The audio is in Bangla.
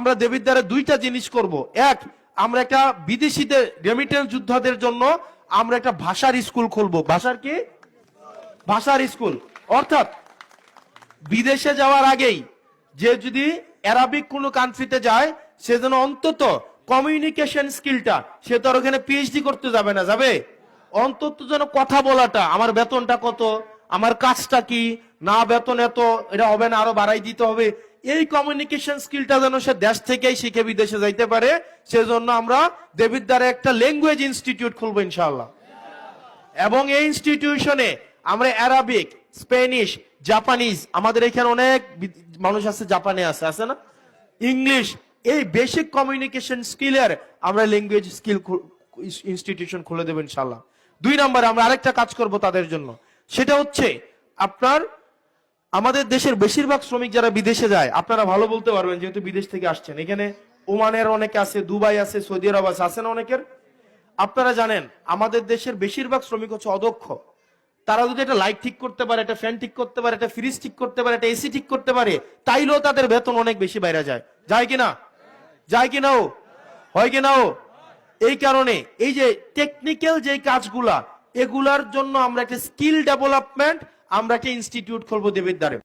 আমরা দেবিদ্বারে দুইটা জিনিস করব। এক, আমরা একটা বিদেশিদের রেমিটেন্স যোদ্ধাদের জন্য আমরা একটা ভাষার স্কুল খুলবো। ভাষার কি? ভাষার স্কুল। অর্থাৎ বিদেশে যাওয়ার আগেই যে যদি অ্যারাবিক কোনো কান্ট্রিতে যায়, সে যেন অন্তত কমিউনিকেশন স্কিলটা, সে তো আর ওখানে পিএইচডি করতে যাবে না, যাবে অন্তত যেন কথা বলাটা, আমার বেতনটা কত, আমার কাজটা কি, না বেতন এত, এটা হবে না, আরো বাড়াই দিতে হবে, এই কমিউনিকেশন স্কিলটা যেন সে দেশ থেকেই শিখে বিদেশে যাইতে পারে। সেজন্য আমরা দেবিদ্বারে একটা ল্যাঙ্গুয়েজ ইনস্টিটিউট খুলবো ইনশাআল্লাহ। এবং এই ইনস্টিটিউশনে আমরা অ্যারাবিক, স্প্যানিশ, জাপানিজ, আমাদের এখানে অনেক মানুষ আছে, জাপানে আছে, আছে না, ইংলিশ, এই বেসিক কমিউনিকেশন স্কিলের আমরা ল্যাঙ্গুয়েজ স্কিল ইনস্টিটিউশন খুলে দেব ইনশাআল্লাহ। 2 নম্বরে আমরা আরেকটা কাজ করব তাদের জন্য, সেটা হচ্ছে আপনার আমাদের দেশের বেশিরভাগ শ্রমিক যারা বিদেশে যায়, আপনারা ভালো বলতে পারবেন যেহেতু বিদেশ থেকে আসছেন, এখানে ওমানের অনেকে আছে, দুবাই আছে, সৌদি আরব আছে, আছে না অনেকের? আপনারা জানেন আমাদের দেশের বেশিরভাগ শ্রমিক হচ্ছে অদক্ষ। তারা যদি একটা লাইট ঠিক করতে পারে, একটা ফ্যান ঠিক করতে পারে, একটা ফ্রিজ ঠিক করতে পারে, একটা এসি ঠিক করতে পারে, তাইলেও তাদের বেতন অনেক বেশি বাইরে যায়। যায় কিনা? যায় কিনা? ও হয় কিনা? ও এই কারণে এই যে টেকনিক্যাল যে কাজগুলা, এগুলার জন্য আমরা একটা স্কিল ডেভেলপমেন্ট, আমরা একটা ইনস্টিটিউট খুলবো দেবিদ্বারে।